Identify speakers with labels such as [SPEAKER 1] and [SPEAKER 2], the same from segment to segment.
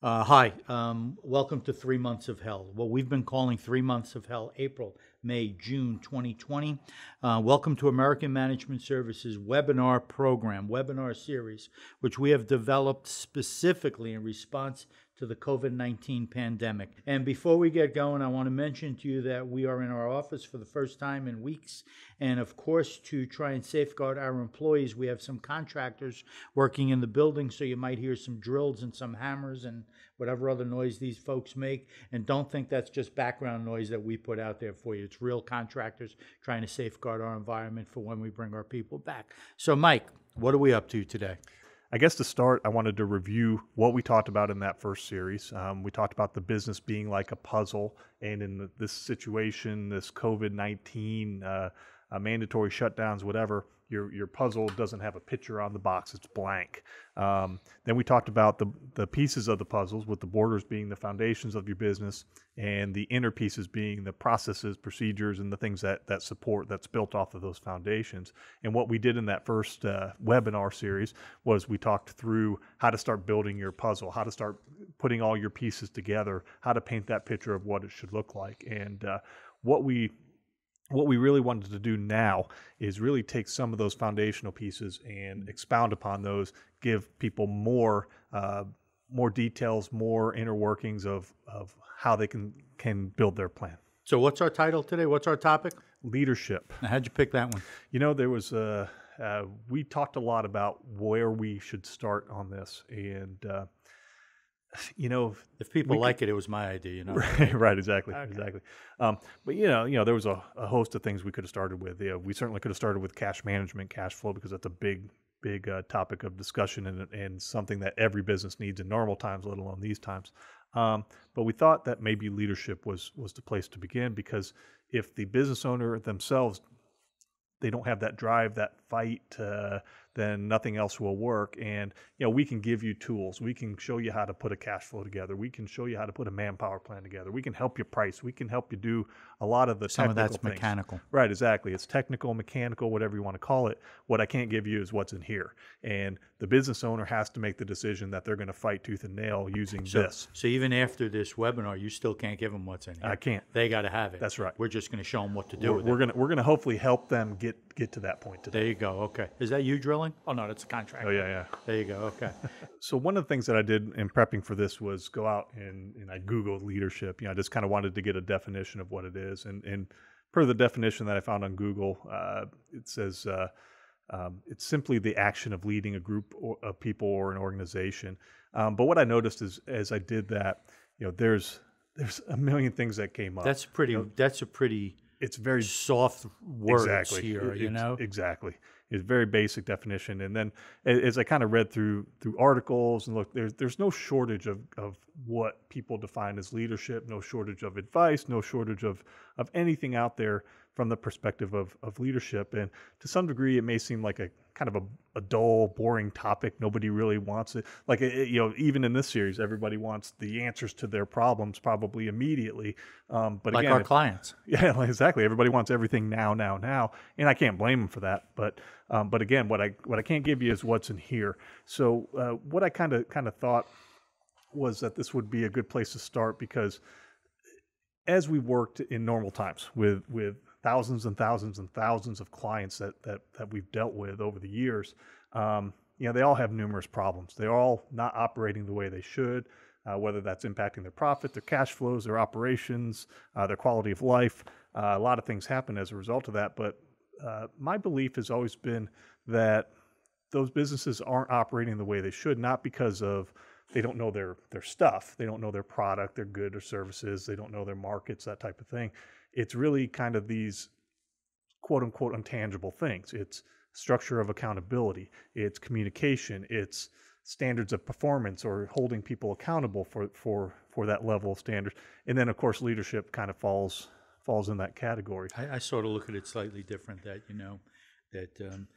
[SPEAKER 1] Hi, welcome to 3 Months of Hell. What we've been calling 3 Months of Hell, April, May, June 2020. Welcome to American Management Services webinar program, webinar series, which we have developed specifically in response to the COVID-19 pandemic. And before we get going, I want to mention to you that we are in our office for the first time in weeks. And of course, to try and safeguard our employees, we have some contractors working in the building, so you might hear some drills and some hammers and whatever other noise these folks make. And don't think that's just background noise that we put out there for you. It's real contractors trying to safeguard our environment for when we bring our people back. So, Mike, what are we up to today?
[SPEAKER 2] I guess to start, I wanted to review what we talked about in that first series. We talked about the business being like a puzzle, and in this situation, this COVID-19, mandatory shutdowns, whatever, your puzzle doesn't have a picture on the box; it's blank. Then we talked about the pieces of the puzzles, with the borders being the foundations of your business, and the inner pieces being the processes, procedures, and the things that's built off of those foundations. And what we did in that first webinar series was we talked through how to start building your puzzle, how to start putting all your pieces together, how to paint that picture of what it should look like. And what we really wanted to do now is really take some of those foundational pieces and expound upon those, give people more details, more inner workings of how they can build their plan.
[SPEAKER 1] So what's our title today? What's our topic?
[SPEAKER 2] Leadership.
[SPEAKER 1] Now, how'd you pick that one?
[SPEAKER 2] You know, there was we talked a lot about where we should start on this, and
[SPEAKER 1] if people like it, it was my idea.
[SPEAKER 2] Right, exactly,
[SPEAKER 1] Okay.
[SPEAKER 2] exactly. But there was a host of things we could have started with. We certainly could have started with cash management, cash flow, because that's a big topic of discussion and something that every business needs in normal times, let alone these times. But we thought that maybe leadership was the place to begin, because if the business owner themselves, they don't have that drive, that fight, then nothing else will work. And we can give you tools. We can show you how to put a cash flow together. We can show you how to put a manpower plan together. We can help you price. We can help you do a lot of the
[SPEAKER 1] Some
[SPEAKER 2] technical
[SPEAKER 1] of that's
[SPEAKER 2] things.
[SPEAKER 1] mechanical.
[SPEAKER 2] Right, exactly. It's technical, mechanical, whatever you want to call it. What I can't give you is what's in here. And the business owner has to make the decision that they're going to fight tooth and nail using this.
[SPEAKER 1] So even after this webinar, you still can't give them what's in here.
[SPEAKER 2] I can't.
[SPEAKER 1] They got to have it.
[SPEAKER 2] That's right.
[SPEAKER 1] We're just going to show them what to do with
[SPEAKER 2] We're
[SPEAKER 1] it.
[SPEAKER 2] gonna hopefully help them get to that point today.
[SPEAKER 1] There you go. Okay. Is that you drilling? Oh, no, that's a contract.
[SPEAKER 2] Oh, yeah.
[SPEAKER 1] There you go. Okay.
[SPEAKER 2] So one of the things that I did in prepping for this was go out and I Googled leadership. I just kind of wanted to get a definition of what it is. And per the definition that I found on Google, it says it's simply the action of leading a group of people or an organization. But what I noticed is, as I did that, there's a million things that came up.
[SPEAKER 1] That's a pretty
[SPEAKER 2] It's very
[SPEAKER 1] soft words
[SPEAKER 2] exactly
[SPEAKER 1] here,
[SPEAKER 2] Exactly. It's a very basic definition. And then as I kind of read through articles and look, there's no shortage of what people define as leadership, no shortage of advice, no shortage of anything out there from the perspective of leadership. And to some degree, it may seem like a kind of a dull, boring topic. Nobody really wants it. Like, even in this series, everybody wants the answers to their problems probably immediately. But
[SPEAKER 1] like
[SPEAKER 2] again,
[SPEAKER 1] our clients.
[SPEAKER 2] Yeah, exactly. Everybody wants everything now, and I can't blame them for that. But again, what I can't give you is what's in here. So what I kind of thought was that this would be a good place to start, because as we worked in normal times with thousands and thousands and thousands of clients that we've dealt with over the years, they all have numerous problems. They're all not operating the way they should. Whether that's impacting their profit, their cash flows, their operations, their quality of life. A lot of things happen as a result of that. But my belief has always been that those businesses aren't operating the way they should, not because of they don't know their stuff, they don't know their product, their good or services, they don't know their markets, that type of thing. It's really kind of these quote unquote intangible things. It's structure of accountability, it's communication, it's standards of performance, or holding people accountable for that level of standards. And then of course leadership kind of falls in that category.
[SPEAKER 1] I sort of look at it slightly different, that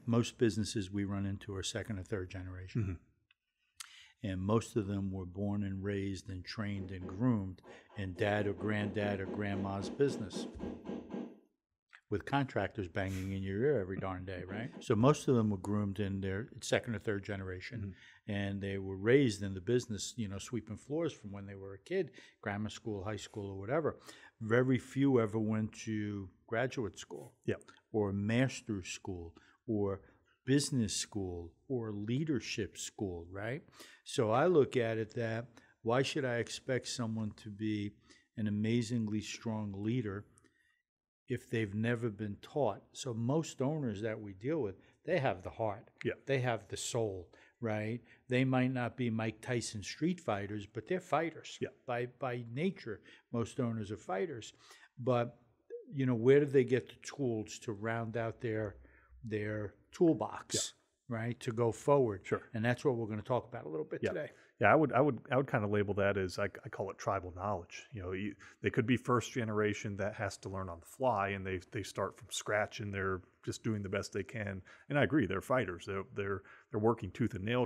[SPEAKER 1] most businesses we run into are second or third generation.
[SPEAKER 2] Mm-hmm.
[SPEAKER 1] And most of them were born and raised and trained and groomed in dad or granddad or grandma's business. with contractors banging in your ear every darn day, right? So most of them were groomed in their second or third generation, and they were raised in the business, sweeping floors from when they were a kid, grammar school, high school, or whatever. Very few ever went to graduate school, or master's school, or business school, or leadership school, right? So I look at it that why should I expect someone to be an amazingly strong leader if they've never been taught? So most owners that we deal with, they have the heart. They have the soul, right? They might not be Mike Tyson street fighters, but they're fighters. By nature, most owners are fighters. But, where do they get the tools to round out their toolbox, right, to go forward?
[SPEAKER 2] Sure.
[SPEAKER 1] And that's what we're going to talk about a little bit today.
[SPEAKER 2] Yeah, I would kind of label that as I call it tribal knowledge. They could be first generation that has to learn on the fly, and they start from scratch, and they're just doing the best they can. And I agree, they're fighters. They're working tooth and nail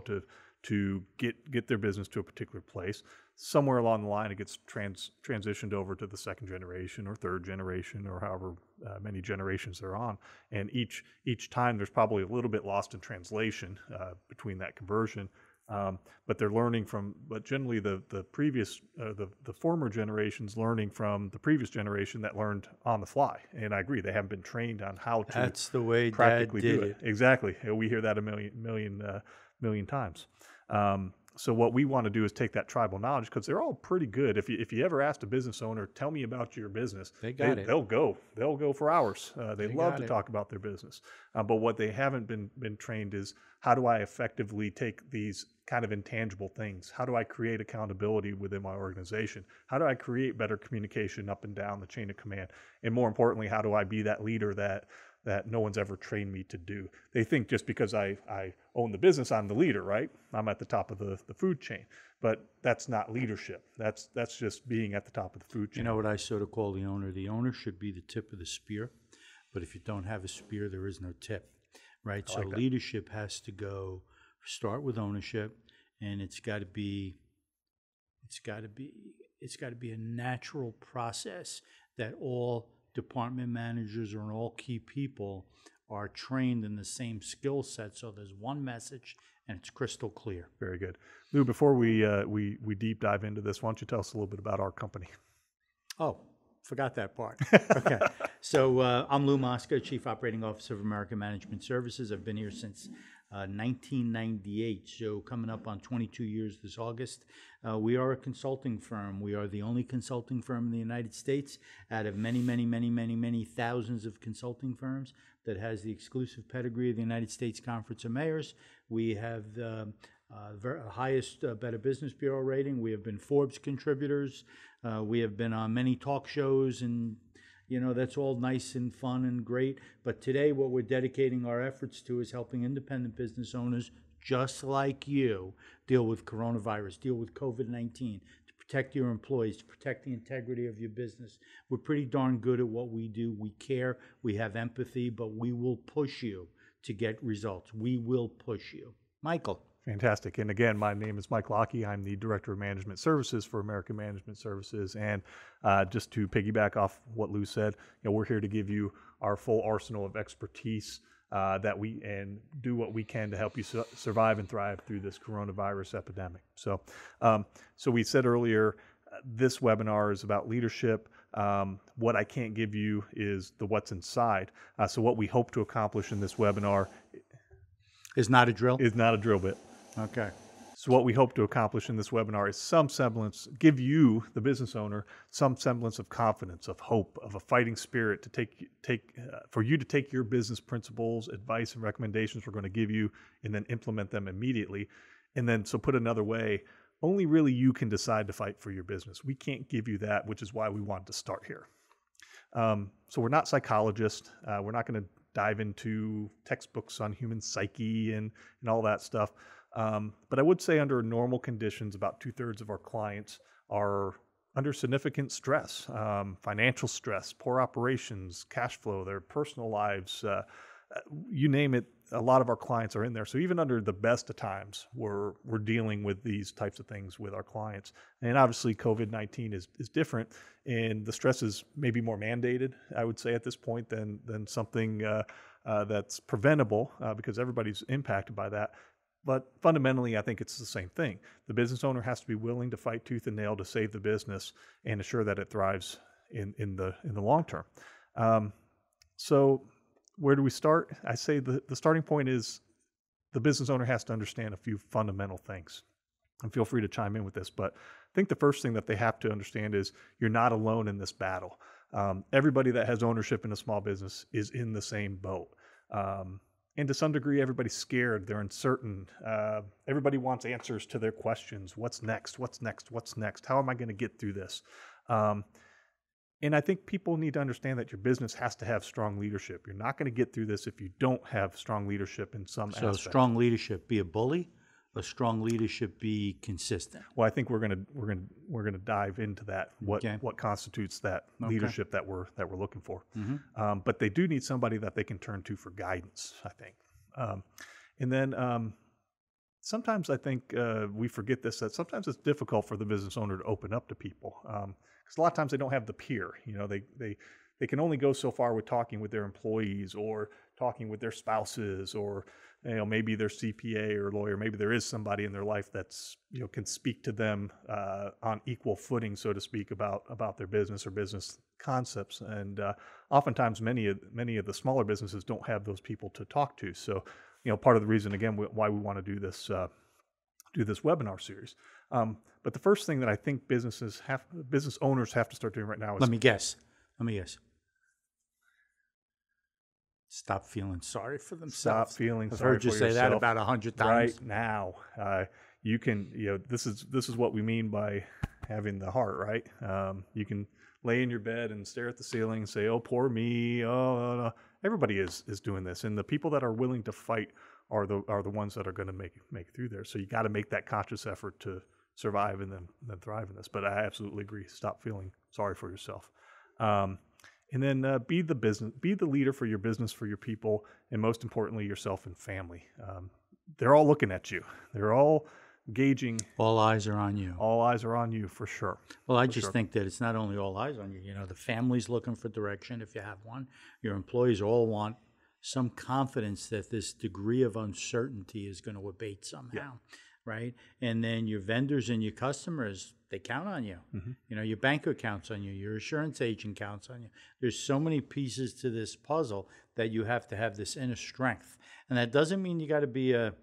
[SPEAKER 2] to get their business to a particular place. Somewhere along the line, it gets transitioned over to the second generation or third generation or however many generations they're on. And each time, there's probably a little bit lost in translation between that conversion. But they're learning but generally the previous, the former generations learning from the previous generation that learned on the fly. And I agree, they haven't been trained on how to.
[SPEAKER 1] That's the way
[SPEAKER 2] practically
[SPEAKER 1] Dad did
[SPEAKER 2] do
[SPEAKER 1] it.
[SPEAKER 2] Exactly. We hear that a million times. So what we want to do is take that tribal knowledge, because they're all pretty good. If you ever asked a business owner, tell me about your business, they'll go for hours. They love to talk about their business. But what they haven't been trained is, how do I effectively take these kind of intangible things? How do I create accountability within my organization? How do I create better communication up and down the chain of command? And more importantly, how do I be that leader that no one's ever trained me to do? They think just because I own the business, I'm the leader, right? I'm at the top of the food chain. But that's not leadership. That's just being at the top of the food chain.
[SPEAKER 1] You know what I sort of call the owner? The owner should be the tip of the spear. But if you don't have a spear, there is no tip, right? So leadership has to start with ownership, and it's got to be a natural process that all department managers and all key people are trained in the same skill set. So there's one message, and it's crystal clear.
[SPEAKER 2] Very good. Lou, before we deep dive into this, why don't you tell us a little bit about our company?
[SPEAKER 1] Oh, forgot that part. Okay. So I'm Lou Mosca, Chief Operating Officer of American Management Services. I've been here since 1998, so coming up on 22 years this August. We are a consulting firm. We are the only consulting firm in the United States out of many thousands of consulting firms that has the exclusive pedigree of the United States Conference of Mayors. We have the highest Better Business Bureau rating. We have been Forbes contributors. We have been on many talk shows, and that's all nice and fun and great. But today what we're dedicating our efforts to is helping independent business owners just like you deal with coronavirus, deal with COVID-19, to protect your employees, to protect the integrity of your business. We're pretty darn good at what we do. We care, we have empathy, but we will push you to get results. We will push you. Michael.
[SPEAKER 2] Fantastic. And again, my name is Mike Lockey. I'm the Director of Management Services for American Management Services. And just to piggyback off what Lou said, we're here to give you our full arsenal of expertise and do what we can to help you survive and thrive through this coronavirus epidemic. So we said earlier, this webinar is about leadership. What I can't give you is the what's inside. So what we hope to accomplish in this webinar
[SPEAKER 1] is not a drill
[SPEAKER 2] bit.
[SPEAKER 1] Okay.
[SPEAKER 2] So what we hope to accomplish in this webinar is some semblance, give you, the business owner, some semblance of confidence, of hope, of a fighting spirit to for you to take your business principles, advice, and recommendations we're going to give you and then implement them immediately. And then, so put another way, only really you can decide to fight for your business. We can't give you that, which is why we wanted to start here. So we're not psychologists. We're not going to dive into textbooks on human psyche and all that stuff. But I would say under normal conditions, about 2/3 of our clients are under significant stress, financial stress, poor operations, cash flow, their personal lives, you name it. a lot of our clients are in there. So even under the best of times, we're dealing with these types of things with our clients. And obviously COVID-19 is different, and the stress is maybe more mandated, I would say, at this point than something that's preventable because everybody's impacted by that. But fundamentally, I think it's the same thing. The business owner has to be willing to fight tooth and nail to save the business and ensure that it thrives in the long term. So where do we start? I say the starting point is the business owner has to understand a few fundamental things. And feel free to chime in with this, but I think the first thing that they have to understand is you're not alone in this battle. Everybody that has ownership in a small business is in the same boat. And to some degree, everybody's scared. They're uncertain. Everybody wants answers to their questions. What's next? What's next? What's next? How am I going to get through this? And I think people need to understand that your business has to have strong leadership. You're not going to get through this if you don't have strong leadership in some aspect.
[SPEAKER 1] So strong leadership, be a bully. A strong leadership, be consistent.
[SPEAKER 2] Well, I think we're gonna dive into that. What constitutes that leadership that we're looking for. Mm-hmm. But they do need somebody that they can turn to for guidance, I think. And then sometimes I think we forget this, that sometimes it's difficult for the business owner to open up to people because a lot of times they don't have the peer. You know, they can only go so far with talking with their employees or talking with their spouses or maybe their CPA or lawyer. Maybe there is somebody in their life that's can speak to them on equal footing, so to speak, about their business or business concepts. And oftentimes, many of the smaller businesses don't have those people to talk to. So, part of the reason again why we want to do this webinar series. But the first thing that I think business owners have to start doing right now is
[SPEAKER 1] Let me guess. Stop feeling sorry for themselves.
[SPEAKER 2] Stop feeling
[SPEAKER 1] I've
[SPEAKER 2] sorry
[SPEAKER 1] heard you
[SPEAKER 2] for
[SPEAKER 1] say
[SPEAKER 2] yourself.
[SPEAKER 1] that about 100 times.
[SPEAKER 2] Right now, you can. This is what we mean by having the heart. Right. You can lay in your bed and stare at the ceiling and say, "Oh, poor me." Oh, no. Everybody is doing this, and the people that are willing to fight are the ones that are going to make it through there. So you got to make that conscious effort to survive and then thrive in this. But I absolutely agree. Stop feeling sorry for yourself. And then be the leader for your business, for your people, and most importantly, yourself and family. They're all looking at you. They're all gauging.
[SPEAKER 1] All eyes are on you.
[SPEAKER 2] All eyes are on you for sure.
[SPEAKER 1] Well, I just think that it's not only all eyes on you. The family's looking for direction if you have one. Your employees all want some confidence that this degree of uncertainty is going to abate somehow, right? And then your vendors and your customers, they count on you. Mm-hmm. Your banker counts on you. Your insurance agent counts on you. There's so many pieces to this puzzle that you have to have this inner strength. And that doesn't mean you got to be a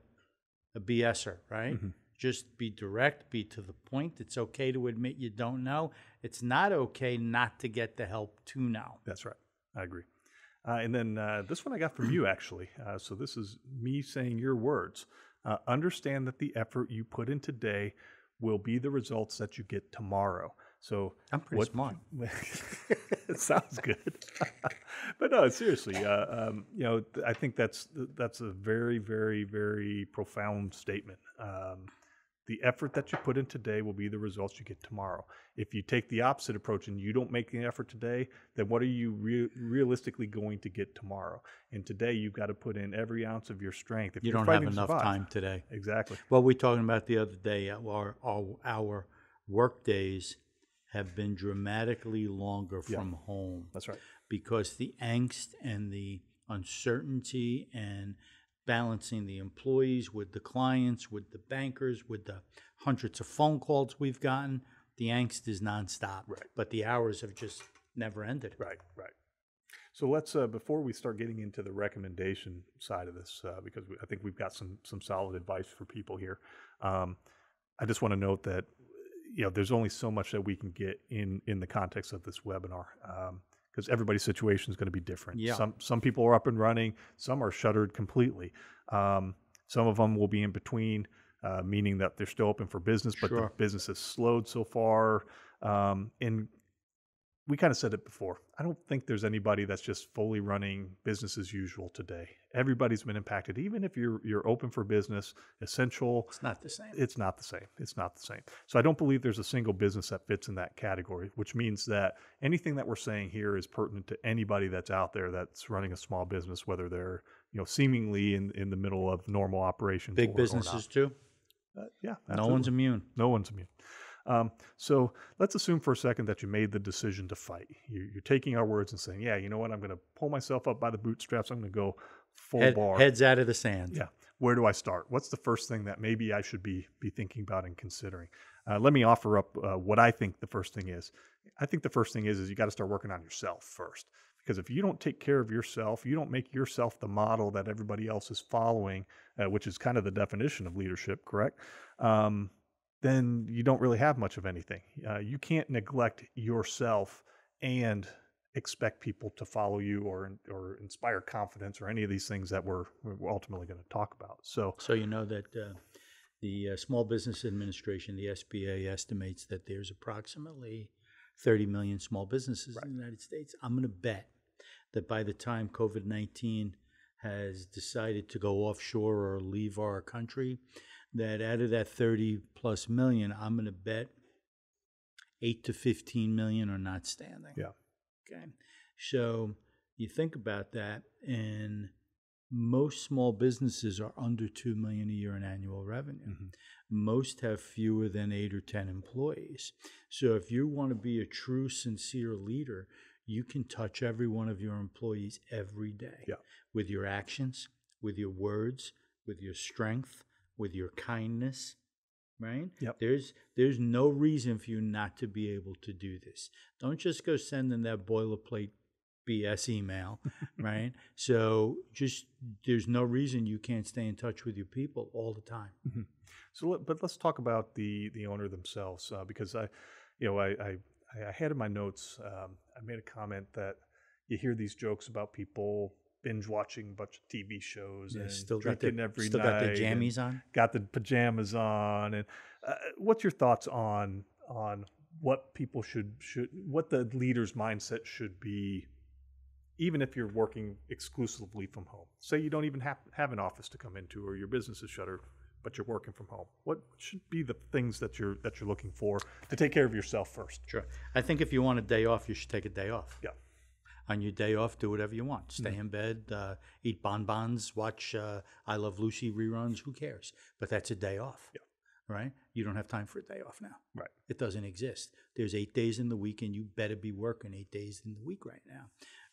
[SPEAKER 1] BSer, right? Mm-hmm. Just be direct, be to the point. It's okay to admit you don't know. It's not okay not to get the help to know.
[SPEAKER 2] That's right. I agree. And then this one I got from you, actually. So this is me saying your words. Understand that the effort you put in today will be the results that you get tomorrow. So
[SPEAKER 1] I'm pretty smart.
[SPEAKER 2] It sounds good, but no, seriously. I think that's a very, very, very profound statement. The effort that you put in today will be the results you get tomorrow. If you take the opposite approach and you don't make the effort today, then what are you realistically going to get tomorrow? And today you've got to put in every ounce of your strength. If
[SPEAKER 1] you don't have enough time today.
[SPEAKER 2] Exactly.
[SPEAKER 1] Well, we were talking about the other day, our work days have been dramatically longer from home.
[SPEAKER 2] That's right.
[SPEAKER 1] Because the angst and the uncertainty and balancing the employees with the clients, with the bankers, with the hundreds of phone calls we've gotten, the angst is nonstop.
[SPEAKER 2] Right.
[SPEAKER 1] But the hours have just never ended.
[SPEAKER 2] Right. So let's, before we start getting into the recommendation side of this, because I think we've got some solid advice for people here. I just want to note that, there's only so much that we can get in the context of this webinar. Because everybody's situation is going to be different.
[SPEAKER 1] Yeah.
[SPEAKER 2] Some people are up and running. Some are shuttered completely. Some of them will be in between, meaning that they're still open for business, but the business has slowed so far. And we kind of said it before. I don't think there's anybody that's just fully running business as usual today. Everybody's been impacted. Even if you're open for business, essential.
[SPEAKER 1] It's not the same.
[SPEAKER 2] It's not the same. So I don't believe there's a single business that fits in that category, which means that anything that we're saying here is pertinent to anybody that's out there that's running a small business, whether they're seemingly in the middle of normal operations.
[SPEAKER 1] Big
[SPEAKER 2] or
[SPEAKER 1] businesses
[SPEAKER 2] not.
[SPEAKER 1] too.
[SPEAKER 2] Yeah,
[SPEAKER 1] No one's
[SPEAKER 2] absolutely.
[SPEAKER 1] immune.
[SPEAKER 2] No one's immune. So let's assume for a second that you made the decision to fight. You're taking our words and saying, yeah, you know what? I'm going to pull myself up by the bootstraps. I'm going to go full bar.
[SPEAKER 1] Heads out of the sand.
[SPEAKER 2] Yeah. Where do I start? What's the first thing that maybe I should be thinking about and considering? Let me offer up what I think the first thing is. I think the first thing is you got to start working on yourself first. Because if you don't take care of yourself, you don't make yourself the model that everybody else is following, which is kind of the definition of leadership, correct? Then you don't really have much of anything. You can't neglect yourself and expect people to follow you or inspire confidence or any of these things that we're ultimately going to talk about. So
[SPEAKER 1] you know that the Small Business Administration, the SBA, estimates that there's approximately 30 million small businesses in the United States. I'm going to bet that by the time COVID-19 has decided to go offshore or leave our country, that out of that 30 plus million, I'm going to bet 8 to 15 million are not standing.
[SPEAKER 2] Yeah.
[SPEAKER 1] Okay. So you think about that, and most small businesses are under 2 million a year in annual revenue. Mm-hmm. Most have fewer than 8 or 10 employees. So if you want to be a true, sincere leader, you can touch every one of your employees every day with your actions, with your words, with your strength, with your kindness, right?
[SPEAKER 2] Yep.
[SPEAKER 1] There's no reason for you not to be able to do this. Don't just go sending that boilerplate BS email, right? So there's no reason you can't stay in touch with your people all the time.
[SPEAKER 2] Mm-hmm. So, but let's talk about the owner themselves, because I had in my notes, I made a comment that you hear these jokes about people binge watching a bunch of TV shows and drinking every night.
[SPEAKER 1] Still got their jammies on?
[SPEAKER 2] Got the pajamas on. And what's your thoughts on what people should what the leader's mindset should be, even if you're working exclusively from home? Say you don't even have an office to come into, or your business is shuttered, but you're working from home. What should be the things that you're looking for to take care of yourself first?
[SPEAKER 1] Sure. I think if you want a day off, you should take a day off.
[SPEAKER 2] Yeah.
[SPEAKER 1] On your day off, do whatever you want. Stay in bed, eat bonbons, watch I Love Lucy reruns. Who cares? But that's a day off.
[SPEAKER 2] Yeah.
[SPEAKER 1] Right? You don't have time for a day off now.
[SPEAKER 2] Right.
[SPEAKER 1] It doesn't exist. There's 8 days in the week, and you better be working 8 days in the week right now.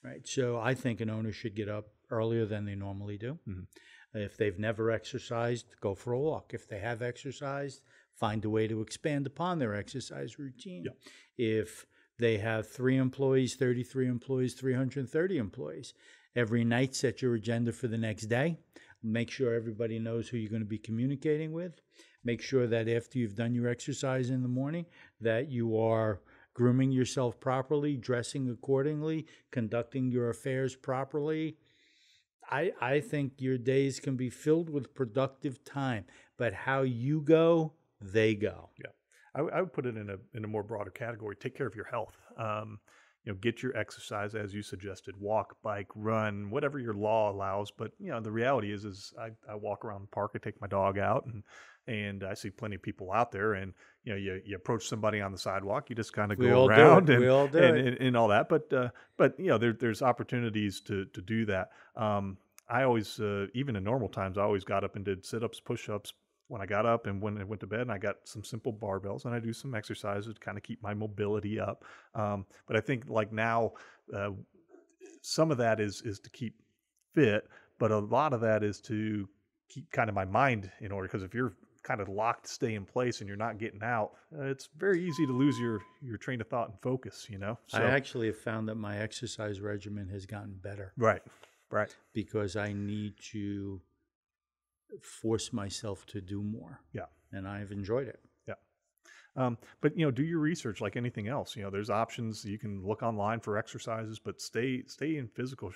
[SPEAKER 1] Right? So I think an owner should get up earlier than they normally do. Mm-hmm. If they've never exercised, go for a walk. If they have exercised, find a way to expand upon their exercise routine. Yeah. If they have 3 employees, 33 employees, 330 employees, every night set your agenda for the next day. Make sure everybody knows who you're going to be communicating with. Make sure that after you've done your exercise in the morning, that you are grooming yourself properly, dressing accordingly, conducting your affairs properly. I think your days can be filled with productive time, but how you go, they go.
[SPEAKER 2] Yeah. I would put it in a more broader category. Take care of your health. Get your exercise as you suggested. Walk, bike, run, whatever your law allows. But the reality is I walk around the park. I take my dog out, and I see plenty of people out there. And you approach somebody on the sidewalk. You just kind of go around and all that. But there's opportunities to do that. I always, even in normal times, I always got up and did sit-ups, push-ups when I got up, and when I went to bed, and I got some simple barbells, and I do some exercises to kind of keep my mobility up. But I think like now, some of that is to keep fit, but a lot of that is to keep kind of my mind in order. Because if you're kind of locked to stay in place and you're not getting out, it's very easy to lose your train of thought and focus, So,
[SPEAKER 1] I actually have found that my exercise regimen has gotten better.
[SPEAKER 2] Right.
[SPEAKER 1] Because I need to force myself to do more. Yeah. And I've enjoyed it.
[SPEAKER 2] Yeah. But do your research like anything else. There's options. You can look online for exercises, but stay in physical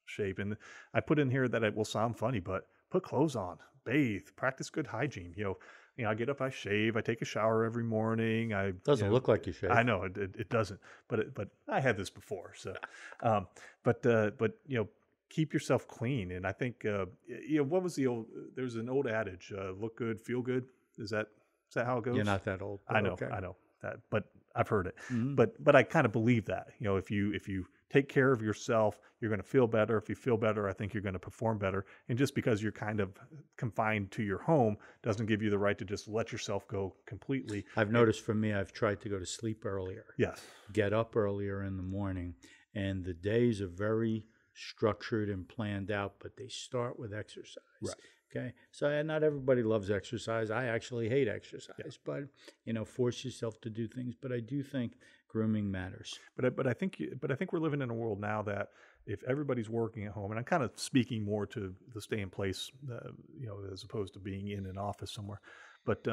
[SPEAKER 2] shape. And I put in here that it will sound funny, but put clothes on, bathe, practice good hygiene. I get up, I shave, I take a shower every morning.
[SPEAKER 1] Doesn't look like you shave.
[SPEAKER 2] I know it doesn't, but I had this before. So, but keep yourself clean. And I think, what was there's an old adage, look good, feel good. Is that how it goes?
[SPEAKER 1] You're not that old.
[SPEAKER 2] I know that, but I've heard it. Mm-hmm. But I kind of believe that, if you take care of yourself. You're going to feel better. If you feel better, I think you're going to perform better. And just because you're kind of confined to your home doesn't give you the right to just let yourself go completely.
[SPEAKER 1] I've noticed for me, I've tried to go to sleep earlier,
[SPEAKER 2] Yes.
[SPEAKER 1] get up earlier in the morning, and the days are very structured and planned out, but they start with exercise.
[SPEAKER 2] Right.
[SPEAKER 1] Okay. So not everybody loves exercise. I actually hate exercise, but force yourself to do things. But I do think grooming matters.
[SPEAKER 2] But I think we're living in a world now that if everybody's working at home, and I'm kind of speaking more to the stay in place, as opposed to being in an office somewhere, but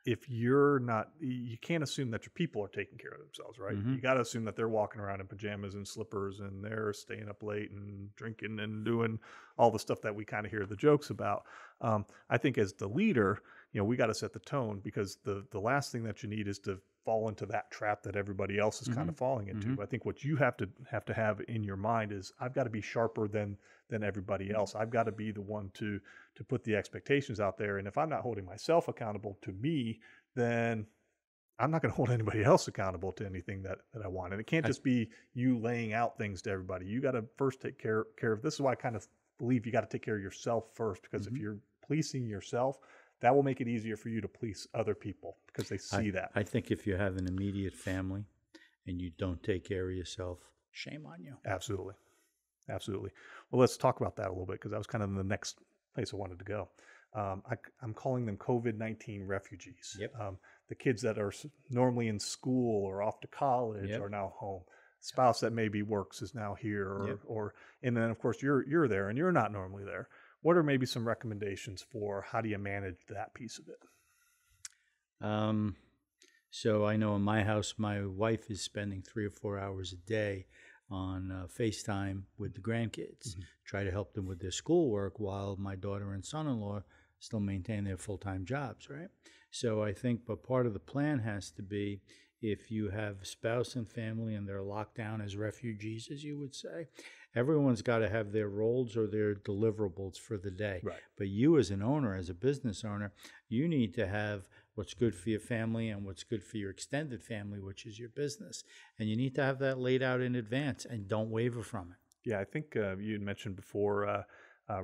[SPEAKER 2] if you're not, you can't assume that your people are taking care of themselves, right?
[SPEAKER 1] Mm-hmm.
[SPEAKER 2] You got to assume that they're walking around in pajamas and slippers and they're staying up late and drinking and doing all the stuff that we kind of hear the jokes about. I think as the leader, we got to set the tone, because the last thing that you need is to fall into that trap that everybody else is kind of falling into.
[SPEAKER 1] Mm-hmm.
[SPEAKER 2] I think what you have to have in your mind is, I've got to be sharper than everybody else. I've got to be the one to put the expectations out there. And if I'm not holding myself accountable to me, then I'm not going to hold anybody else accountable to anything that I want. And it can't just be you laying out things to everybody. You got to first take care of, this is why I kind of believe you got to take care of yourself first, because if you're policing yourself, that will make it easier for you to police other people, because they see that.
[SPEAKER 1] I think if you have an immediate family and you don't take care of yourself, shame on you.
[SPEAKER 2] Absolutely. Absolutely. Well, let's talk about that a little bit, because that was kind of the next place I wanted to go. I'm calling them COVID-19 refugees.
[SPEAKER 1] Yep.
[SPEAKER 2] The kids that are normally in school or off to college are now home. Spouse that maybe works is now here, and then of course you're there and you're not normally there. What are maybe some recommendations for how do you manage that piece of it?
[SPEAKER 1] So I know in my house, my wife is spending 3 or 4 hours a day on FaceTime with the grandkids, try to help them with their schoolwork while my daughter and son-in-law still maintain their full-time jobs, right? So I think, but part of the plan has to be, if you have spouse and family and they're locked down as refugees, as you would say, everyone's got to have their roles or their deliverables for the day.
[SPEAKER 2] Right.
[SPEAKER 1] But you as an owner, as a business owner, you need to have what's good for your family and what's good for your extended family, which is your business. And you need to have that laid out in advance, and don't waver from it.
[SPEAKER 2] Yeah, I think you had mentioned before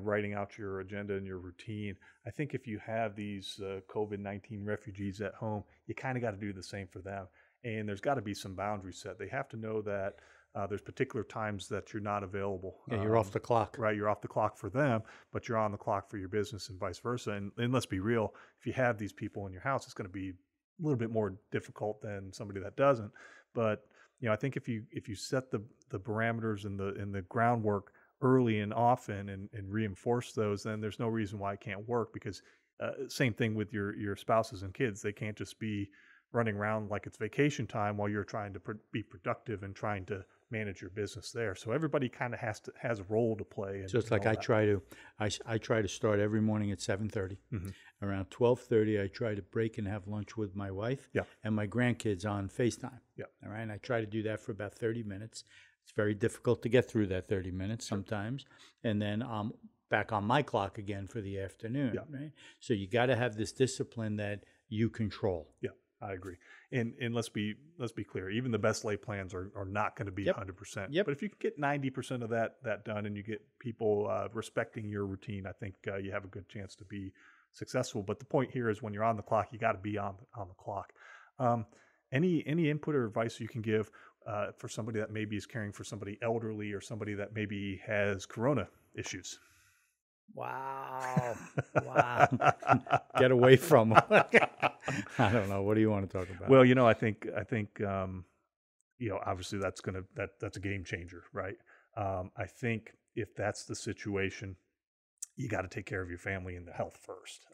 [SPEAKER 2] writing out your agenda and your routine. I think if you have these COVID-19 refugees at home, you kind of got to do the same for them. And there's got to be some boundaries set. They have to know that there's particular times that you're not available.
[SPEAKER 1] Yeah, you're off the clock.
[SPEAKER 2] Right, you're off the clock for them, but you're on the clock for your business, and vice versa. And let's be real, if you have these people in your house, it's going to be a little bit more difficult than somebody that doesn't. But I think if you set the parameters and the groundwork early and often and reinforce those, then there's no reason why it can't work. Because same thing with your spouses and kids. They can't just be running around like it's vacation time while you're trying to be productive and trying to manage your business there. So everybody kind of has a role to play.
[SPEAKER 1] So it's like I try to start every morning at 7:30. Around 12:30, I try to break and have lunch with my wife and my grandkids on FaceTime. All right. And I try to do that for about 30 minutes. It's very difficult to get through that 30 minutes sometimes. And then I'm back on my clock again for the afternoon. Right. So you got to have this discipline that you control.
[SPEAKER 2] Yeah. I agree. And let's be clear, even the best laid plans are not going to be 100%. But if you can get 90% of that done, and you get people respecting your routine, I think you have a good chance to be successful. But the point here is, when you're on the clock, you got to be on the clock. Any input or advice you can give for somebody that maybe is caring for somebody elderly, or somebody that maybe has corona issues?
[SPEAKER 1] Wow. Get away from them. I don't know. What do you want to talk about?
[SPEAKER 2] Well, I think obviously that's a game changer, right? I think if that's the situation, you got to take care of your family and the health first,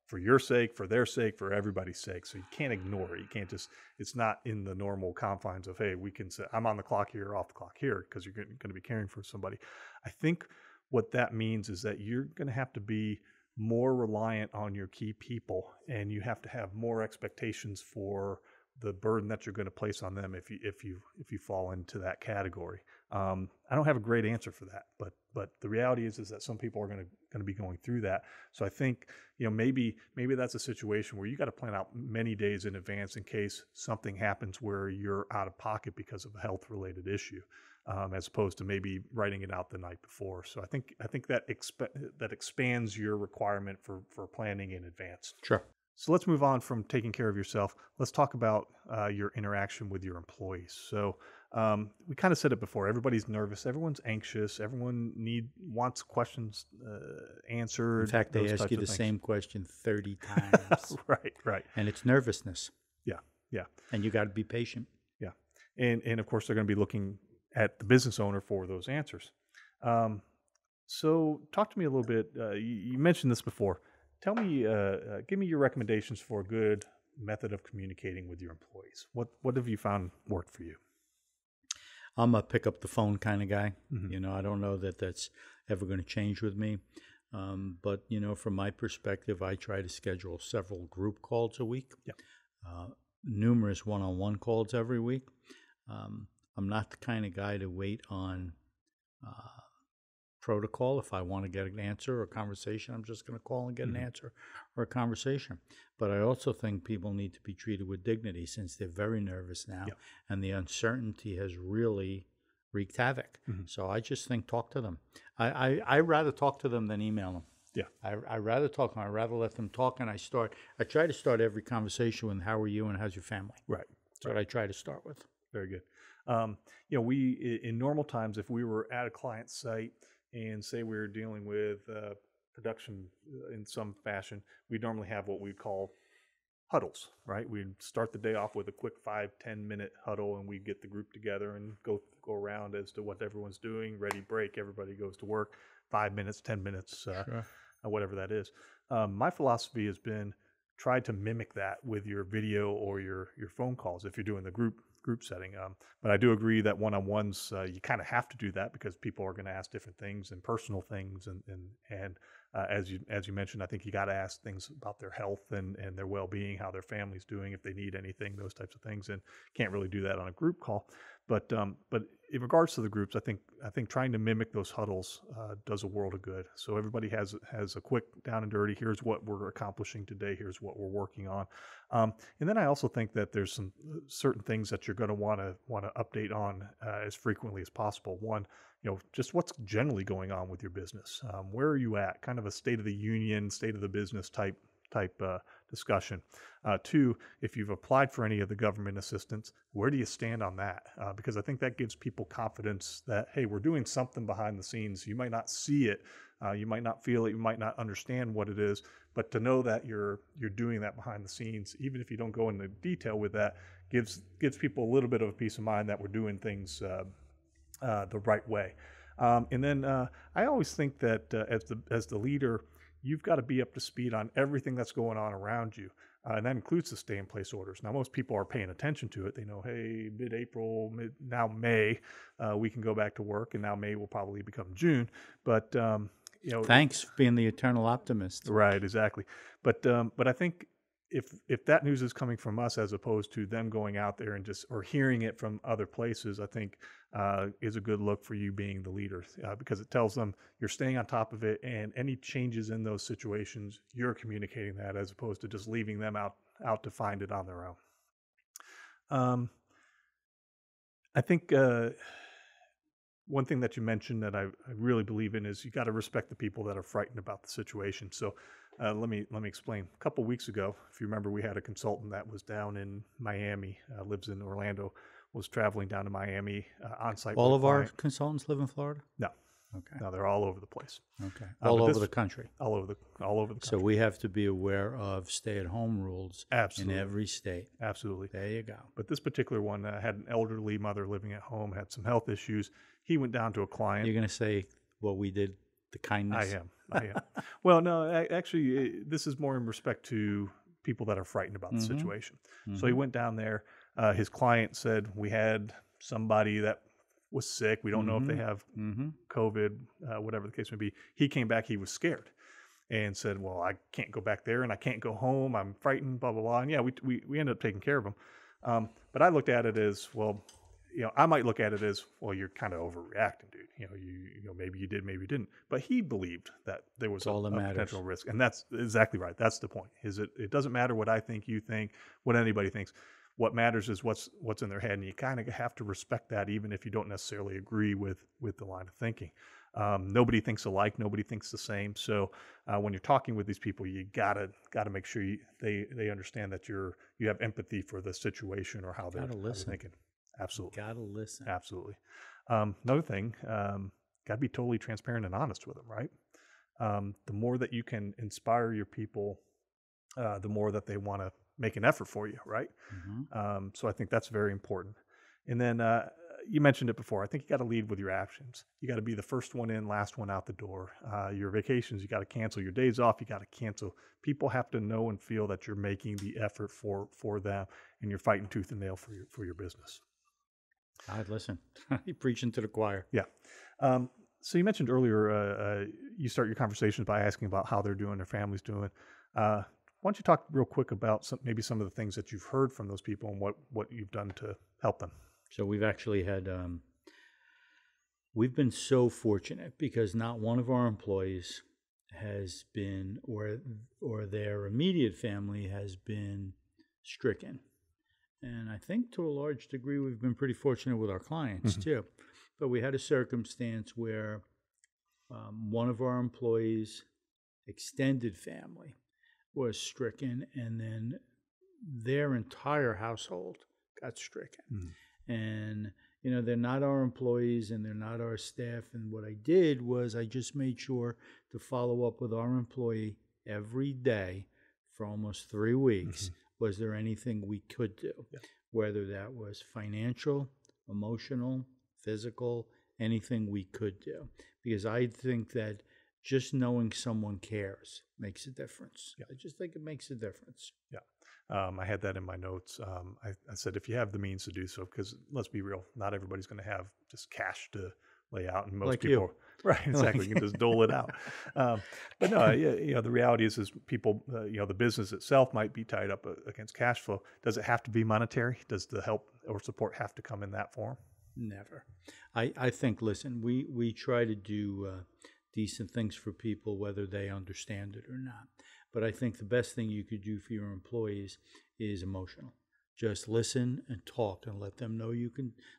[SPEAKER 2] for your sake, for their sake, for everybody's sake. So you can't ignore it. You can't it's not in the normal confines of, hey, we can say I'm on the clock here, off the clock here, because you're going to be caring for somebody. I think what that means is that you're going to have to be more reliant on your key people, and you have to have more expectations for the burden that you're going to place on them if you fall into that category. I don't have a great answer for that, but the reality is that some people are going to be going through that. So I think, maybe that's a situation where you got to plan out many days in advance in case something happens where you're out of pocket because of a health related issue, as opposed to maybe writing it out the night before. So I think that that expands your requirement for planning in advance.
[SPEAKER 1] Sure.
[SPEAKER 2] So let's move on from taking care of yourself. Let's talk about your interaction with your employees. So we kind of said it before. Everybody's nervous. Everyone's anxious. Everyone wants questions answered.
[SPEAKER 1] In fact, they ask you the same question 30 times.
[SPEAKER 2] Right.
[SPEAKER 1] And it's nervousness.
[SPEAKER 2] Yeah.
[SPEAKER 1] And you got to be patient.
[SPEAKER 2] Yeah. And of course, they're going to be looking at the business owner for those answers. So talk to me a little bit. You mentioned this before. Tell me, give me your recommendations for a good method of communicating with your employees. What have you found worked for you?
[SPEAKER 1] I'm a pick up the phone kind of guy.
[SPEAKER 2] Mm-hmm.
[SPEAKER 1] I don't know that that's ever going to change with me. But, from my perspective, I try to schedule several group calls a week, numerous one-on-one calls every week. I'm not the kind of guy to wait on protocol. If I want to get an answer or a conversation, I'm just going to call and get an answer or a conversation. But I also think people need to be treated with dignity since they're very nervous now, and the uncertainty has really wreaked havoc. So I just think talk to them. I rather talk to them than email them. I rather talk to them. I rather let them talk, and I try to start every conversation with how are you and how's your family.
[SPEAKER 2] Right.
[SPEAKER 1] That's what I try to start with.
[SPEAKER 2] Very good. We in normal times, if we were at a client site and say we were dealing with production in some fashion, we normally have what we call huddles, right? We'd start the day off with a quick 5-10 minute huddle, and we get the group together and go around as to what everyone's doing. Ready, break, everybody goes to work. 5 minutes, 10 minutes,
[SPEAKER 1] Sure.
[SPEAKER 2] Whatever that is. My philosophy has been try to mimic that with your video or your phone calls if you're doing the group setting. But I do agree that one-on-ones, you kind of have to do that because people are going to ask different things and personal things. And as you mentioned, I think you got to ask things about their health and their well-being, how their family's doing, if they need anything, those types of things. And can't really do that on a group call. But in regards to the groups, I think trying to mimic those huddles does a world of good. So everybody has a quick down and dirty. Here's what we're accomplishing today. Here's what we're working on. And then I also think that there's some certain things that you're going to want to update on as frequently as possible. One, just what's generally going on with your business. Where are you at? Kind of a state of the union, state of the business type discussion. Two, if you've applied for any of the government assistance, where do you stand on that? Because I think that gives people confidence that, hey, we're doing something behind the scenes. You might not see it, you might not feel it, you might not understand what it is, but to know that you're doing that behind the scenes, even if you don't go into detail with that, gives people a little bit of a peace of mind that we're doing things the right way. And then I always think that as the leader, you've got to be up to speed on everything that's going on around you. And that includes the stay-in-place orders. Now, most people are paying attention to it. They know, hey, mid-April, now May, we can go back to work, and now May will probably become June. But,
[SPEAKER 1] Thanks for being the eternal optimist.
[SPEAKER 2] Right, exactly. But I think if that news is coming from us as opposed to them going out there and or hearing it from other places, I think is a good look for you being the leader because it tells them you're staying on top of it, and any changes in those situations, you're communicating that as opposed to just leaving them out to find it on their own. I think one thing that you mentioned that I really believe in is you got to respect the people that are frightened about the situation. So let me explain. A couple weeks ago, if you remember, we had a consultant that was down in Miami, lives in Orlando, was traveling down to Miami on site.
[SPEAKER 1] All of our consultants live in Florida?
[SPEAKER 2] No.
[SPEAKER 1] Okay.
[SPEAKER 2] No, they're all over the place.
[SPEAKER 1] Okay. All over the country.
[SPEAKER 2] All over the country.
[SPEAKER 1] So we have to be aware of stay-at-home rules in every state.
[SPEAKER 2] Absolutely.
[SPEAKER 1] There you go.
[SPEAKER 2] But this particular one had an elderly mother living at home, had some health issues. He went down to a client.
[SPEAKER 1] You're going to say what we did, the kindness?
[SPEAKER 2] I am. Well, no, actually, this is more in respect to people that are frightened about the situation. So he went down there. His client said, we had somebody that was sick. We don't know if they have COVID, whatever the case may be. He came back, he was scared and said, well, I can't go back there and I can't go home. I'm frightened, blah, blah, blah. And yeah, we ended up taking care of him. But I looked at it as, well, I might look at it as, well, you're kind of overreacting, dude. Maybe you did, maybe you didn't. But he believed that there was
[SPEAKER 1] all that
[SPEAKER 2] a
[SPEAKER 1] matters.
[SPEAKER 2] potential risk. And that's exactly right. That's the point. It doesn't matter what I think, you think, what anybody thinks. What matters is what's in their head. And you kind of have to respect that, even if you don't necessarily agree with the line of thinking. Nobody thinks alike. Nobody thinks the same. So when you're talking with these people, you gotta make sure they understand that you have empathy for the situation or how they're thinking. Absolutely.
[SPEAKER 1] Gotta listen.
[SPEAKER 2] Absolutely. Another thing, gotta be totally transparent and honest with them, right? The more that you can inspire your people, the more that they want to make an effort for you, right?
[SPEAKER 1] Mm-hmm.
[SPEAKER 2] So I think that's very important. And then you mentioned it before. I think you got to lead with your actions. You got to be the first one in, last one out the door. Your vacations, you got to cancel. Your days off, you got to cancel. People have to know and feel that you're making the effort for them, and you're fighting tooth and nail for your business.
[SPEAKER 1] God, listen, you're preaching to the choir.
[SPEAKER 2] Yeah. So you mentioned earlier, you start your conversations by asking about how they're doing, their family's doing. Why don't you talk real quick about maybe some of the things that you've heard from those people and what you've done to help them?
[SPEAKER 1] So we've actually had, we've been so fortunate because not one of our employees has been, or their immediate family has been stricken. And I think to a large degree, we've been pretty fortunate with our clients too. But we had a circumstance where one of our employees' extended family was stricken, and then their entire household got stricken. And, they're not our employees and they're not our staff. And what I did was I just made sure to follow up with our employee every day for almost 3 weeks. Was there anything we could do? Yeah. Whether that was financial, emotional, physical, anything we could do. Because I think that just knowing someone cares makes a difference. Yeah. I just think it makes a difference.
[SPEAKER 2] Yeah. I had that in my notes. I said, if you have the means to do so, because let's be real, not everybody's going to have just cash to lay out, and most
[SPEAKER 1] like
[SPEAKER 2] people,
[SPEAKER 1] you.
[SPEAKER 2] Right? Exactly, you can just dole it out. But no, the reality is people, the business itself might be tied up against cash flow. Does it have to be monetary? Does the help or support have to come in that form?
[SPEAKER 1] Never. I think. Listen, we try to do decent things for people, whether they understand it or not. But I think the best thing you could do for your employees is emotional. Just listen and talk and let them know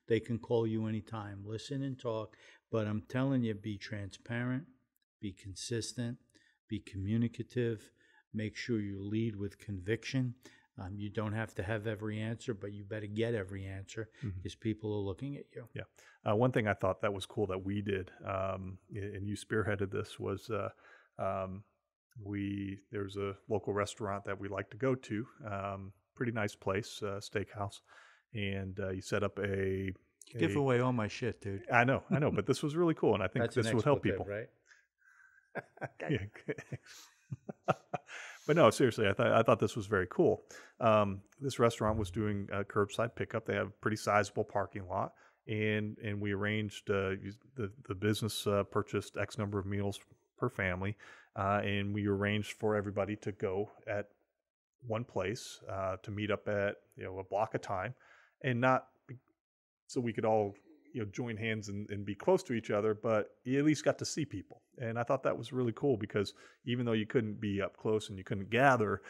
[SPEAKER 1] they can call you anytime. Listen and talk. But I'm telling you, be transparent, be consistent, be communicative. Make sure you lead with conviction. You don't have to have every answer, but you better get every answer because people are looking at you.
[SPEAKER 2] Yeah. One thing I thought that was cool that we did, and you spearheaded this, was there's a local restaurant that we like to go to, pretty nice place, steakhouse, and you set up a
[SPEAKER 1] give away all my shit, dude.
[SPEAKER 2] I know, but this was really cool, and I think this would help people,
[SPEAKER 1] right?
[SPEAKER 2] Yeah. But no, seriously, I thought this was very cool. This restaurant was doing curbside pickup. They have a pretty sizable parking lot, and we arranged the business purchased X number of meals per family, and we arranged for everybody to go at one place to meet up at a block of time, and not so we could all join hands and be close to each other, but you at least got to see people. And I thought that was really cool because even though you couldn't be up close and you couldn't gather,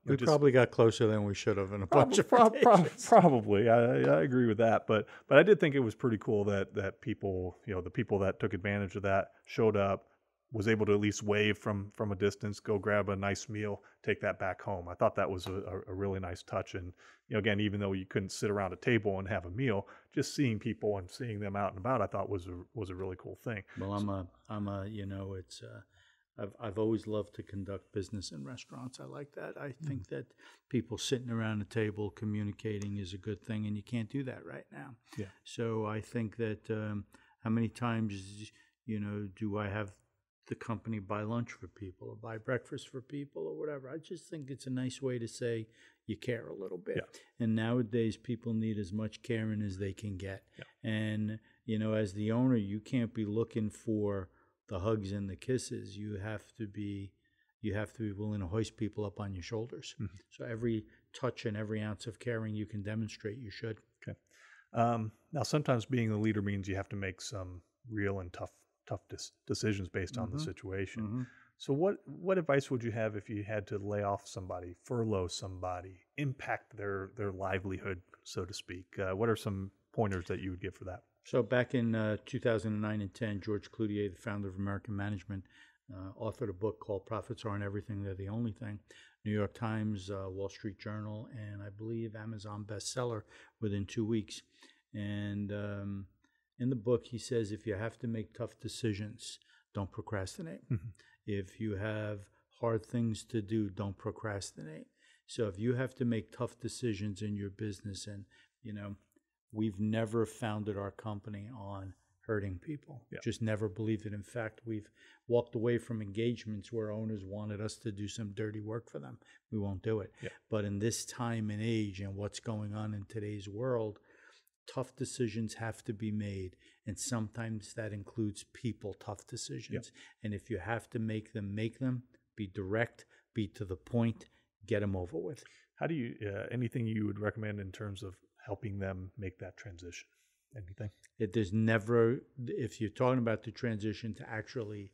[SPEAKER 1] we probably got closer than we should have in a bunch of occasions.
[SPEAKER 2] Probably. I agree with that. But I did think it was pretty cool that people, the people that took advantage of that showed up, was able to at least wave from a distance, go grab a nice meal, take that back home. I thought that was a really nice touch. And, again, even though you couldn't sit around a table and have a meal, just seeing people and seeing them out and about, I thought was a really cool thing.
[SPEAKER 1] Well, I've always loved to conduct business in restaurants. I like that. I think that people sitting around a table communicating is a good thing, and you can't do that right now.
[SPEAKER 2] Yeah.
[SPEAKER 1] So I think that how many times, do I have the company buy lunch for people or buy breakfast for people or whatever? I just think it's a nice way to say you care a little bit. Yeah. And nowadays people need as much caring as they can get. Yeah. And, as the owner, you can't be looking for the hugs and the kisses. You have to be willing to hoist people up on your shoulders. So every touch and every ounce of caring you can demonstrate, you should.
[SPEAKER 2] Okay. Now, sometimes being a leader means you have to make some real and tough decisions based on the situation. So what advice would you have if you had to lay off somebody, furlough somebody, impact their livelihood, so to speak? What are some pointers that you would give for that?
[SPEAKER 1] So back in 2009 and 10, George Cloutier, the founder of American Management, authored a book called Profits Aren't Everything, They're the Only Thing. New York Times, Wall Street Journal, and I believe Amazon bestseller within 2 weeks. And in the book, he says, if you have to make tough decisions, don't procrastinate. If you have hard things to do, don't procrastinate. So if you have to make tough decisions in your business, and, we've never founded our company on hurting people. Just never believed it. In fact, we've walked away from engagements where owners wanted us to do some dirty work for them. We won't do it. But in this time and age and what's going on in today's world, tough decisions have to be made. And sometimes that includes people, tough decisions. And if you have to make them, be direct, be to the point, get them over with.
[SPEAKER 2] How do you, anything you would recommend in terms of helping them make that transition? Anything?
[SPEAKER 1] There's never, if you're talking about the transition to actually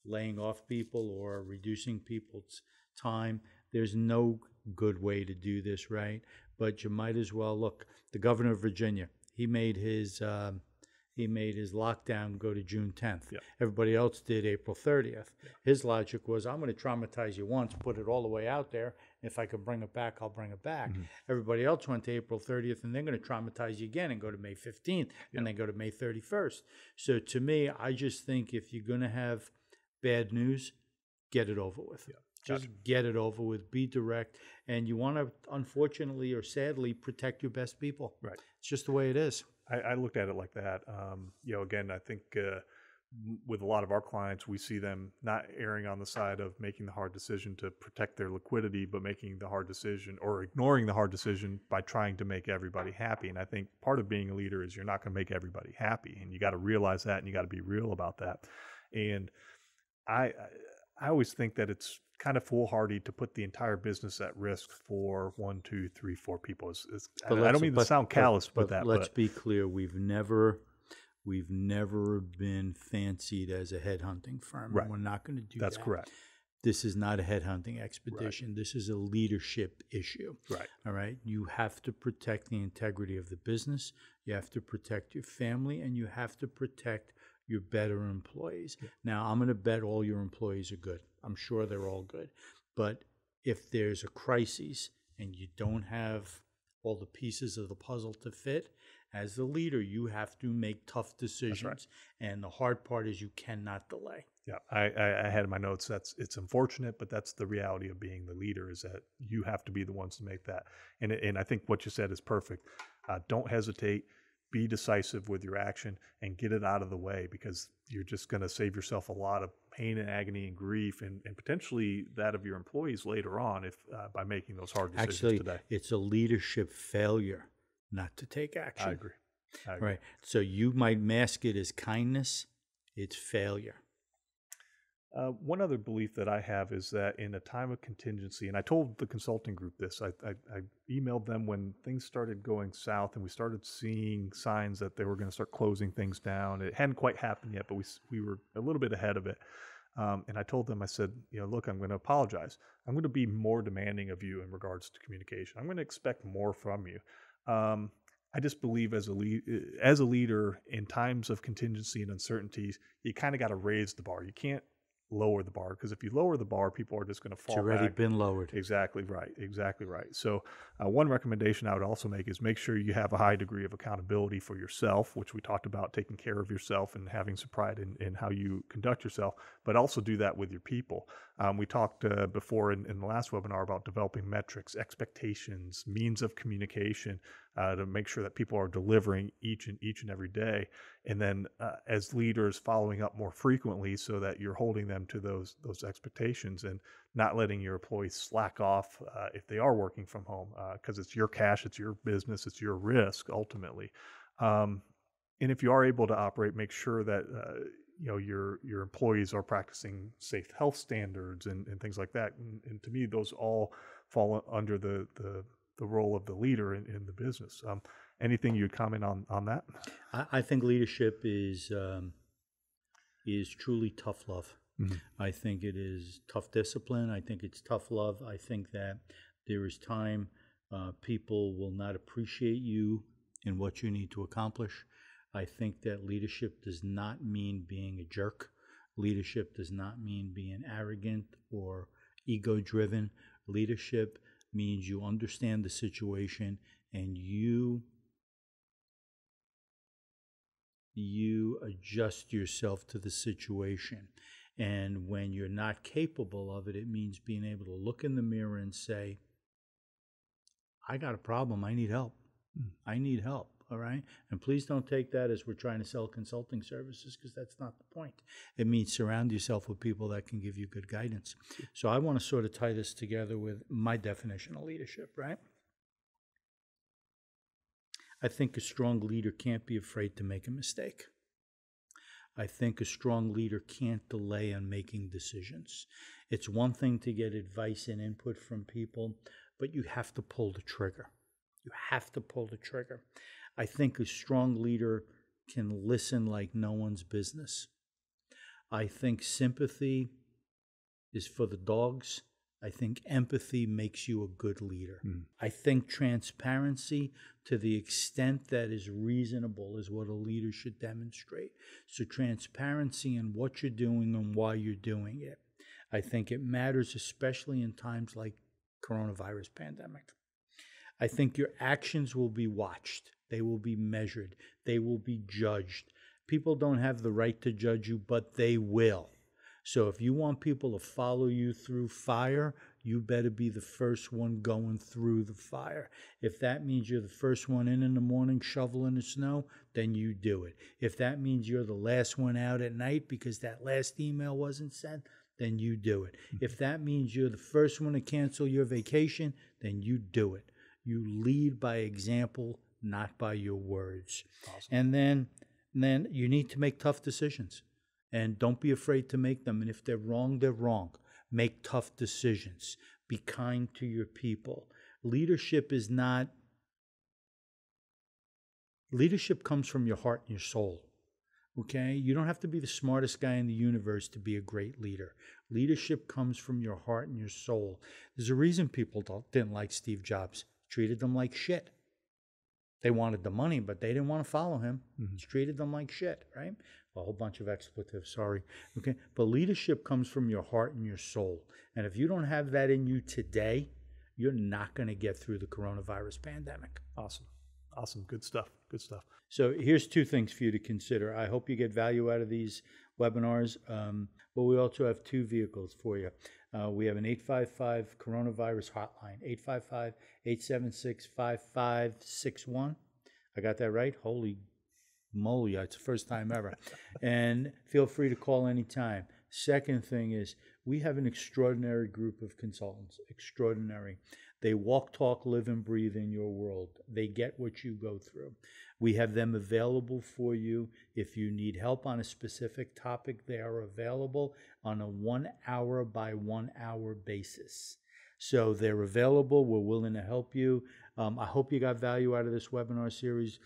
[SPEAKER 1] laying off people or reducing people's time, there's no good way to do this, right? But you might as well look. The governor of Virginia, he made his lockdown go to June 10th. Everybody else did April 30th. His logic was, I'm going to traumatize you once, put it all the way out there. If I can bring it back, I'll bring it back. Everybody else went to April 30th, and they're going to traumatize you again and go to May 15th, and then go to May 31st. So to me, I just think if you're going to have bad news, get it over with. Just get it over with. Be direct. And you want to, unfortunately or sadly, protect your best people.
[SPEAKER 2] Right.
[SPEAKER 1] It's just the way it is.
[SPEAKER 2] I looked at it like that. Again, I think with a lot of our clients, we see them not erring on the side of making the hard decision to protect their liquidity, but making the hard decision or ignoring the hard decision by trying to make everybody happy. And I think part of being a leader is you're not going to make everybody happy, and you got to realize that, and you got to be real about that. And I always think that it's kind of foolhardy to put the entire business at risk for 1, 2, 3, 4 people. I don't mean to sound callous with that.
[SPEAKER 1] Let's be clear. We've never been fancied as a headhunting firm.
[SPEAKER 2] Right.
[SPEAKER 1] We're not going to do
[SPEAKER 2] That's
[SPEAKER 1] that.
[SPEAKER 2] correct.
[SPEAKER 1] This is not a headhunting expedition. This is a leadership issue.
[SPEAKER 2] Right.
[SPEAKER 1] All right. You have to protect the integrity of the business. You have to protect your family, and you have to protect your better employees. Now, I'm going to bet all your employees are good. I'm sure they're all good. But if there's a crisis and you don't have all the pieces of the puzzle to fit, as the leader, you have to make tough decisions. That's right. And the hard part is you cannot delay.
[SPEAKER 2] Yeah, I had in my notes it's unfortunate, but that's the reality of being the leader, is that you have to be the ones to make that. And I think what you said is perfect. Don't hesitate. Be decisive with your action and get it out of the way, because you're just going to save yourself a lot of pain and agony and grief, and potentially that of your employees later on if by making those hard decisions today.
[SPEAKER 1] It's a leadership failure not to take action.
[SPEAKER 2] I agree.
[SPEAKER 1] Right. So you might mask it as kindness. It's failure.
[SPEAKER 2] One other belief that I have is that in a time of contingency, and I told the consulting group this, I emailed them when things started going south and we started seeing signs that they were going to start closing things down. It hadn't quite happened yet, but we were a little bit ahead of it. And I told them, I said, look, I'm going to apologize. I'm going to be more demanding of you in regards to communication. I'm going to expect more from you. I just believe as a leader in times of contingency and uncertainties, you kind of got to raise the bar. You can't lower the bar, because if you lower the bar, people are just going to fall back.
[SPEAKER 1] It's already been lowered.
[SPEAKER 2] Exactly right. So one recommendation I would also make is make sure you have a high degree of accountability for yourself, which we talked about, taking care of yourself and having some pride in how you conduct yourself, but also do that with your people. We talked before in the last webinar about developing metrics, expectations, means of communication to make sure that people are delivering each and every day. And then as leaders, following up more frequently so that you're holding them to those expectations and not letting your employees slack off if they are working from home, because it's your cash, it's your business, it's your risk ultimately. And if you are able to operate, make sure that your employees are practicing safe health standards and things like that. And to me, those all fall under the role of the leader in the business. Anything you'd comment on that?
[SPEAKER 1] I think leadership is truly tough love.
[SPEAKER 2] Mm-hmm.
[SPEAKER 1] I think it is tough discipline. I think it's tough love. I think that there is time people will not appreciate you in what you need to accomplish. I think that leadership does not mean being a jerk. Leadership does not mean being arrogant or ego-driven. Leadership means you understand the situation and you adjust yourself to the situation. And when you're not capable of it, it means being able to look in the mirror and say, I got a problem. I need help. I need help. All right. And please don't take that as we're trying to sell consulting services, because that's not the point. It means surround yourself with people that can give you good guidance. So I want to sort of tie this together with my definition of leadership, right? I think a strong leader can't be afraid to make a mistake. I think a strong leader can't delay on making decisions. It's one thing to get advice and input from people, but you have to pull the trigger. You have to pull the trigger. I think a strong leader can listen like no one's business. I think sympathy is for the dogs. I think empathy makes you a good leader. I think transparency to the extent that is reasonable is what a leader should demonstrate. So transparency in what you're doing and why you're doing it. I think it matters, especially in times like coronavirus pandemic. I think your actions will be watched. They will be measured. They will be judged. People don't have the right to judge you, but they will. So if you want people to follow you through fire, you better be the first one going through the fire. If that means you're the first one in the morning shoveling the snow, then you do it. If that means you're the last one out at night because that last email wasn't sent, then you do it. If that means you're the first one to cancel your vacation, then you do it. You lead by example, not by your words. Awesome. And then you need to make tough decisions. And don't be afraid to make them. And if they're wrong, they're wrong. Make tough decisions. Be kind to your people. Leadership comes from your heart and your soul. Okay? You don't have to be the smartest guy in the universe to be a great leader. Leadership comes from your heart and your soul. There's a reason people didn't like Steve Jobs. Treated them like shit. They wanted the money, but they didn't want to follow him. He treated them like shit, right? A whole bunch of expletives, sorry. Okay, but leadership comes from your heart and your soul. And if you don't have that in you today, you're not going to get through the coronavirus pandemic.
[SPEAKER 2] Awesome. Good stuff.
[SPEAKER 1] So here's two things for you to consider. I hope you get value out of these webinars, but we also have two vehicles for you. We have an 855 coronavirus hotline, 855-876-5561. I got that right? Holy moly, it's the first time ever. And feel free to call anytime. Second thing is, we have an extraordinary group of consultants, extraordinary. They walk, talk, live, and breathe in your world. They get what you go through. We have them available for you. If you need help on a specific topic, they are available on a 1 hour by 1 hour basis. So they're available. We're willing to help you. I hope you got value out of this webinar series.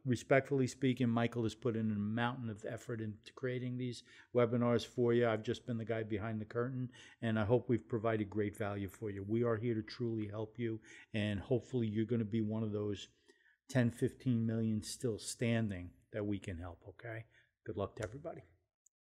[SPEAKER 1] Respectfully speaking, Michael has put in a mountain of effort into creating these webinars for you. I've just been the guy behind the curtain, and I hope we've provided great value for you. We are here to truly help you, and hopefully you're going to be one of those 10, 15 million still standing that we can help, okay? Good luck to everybody.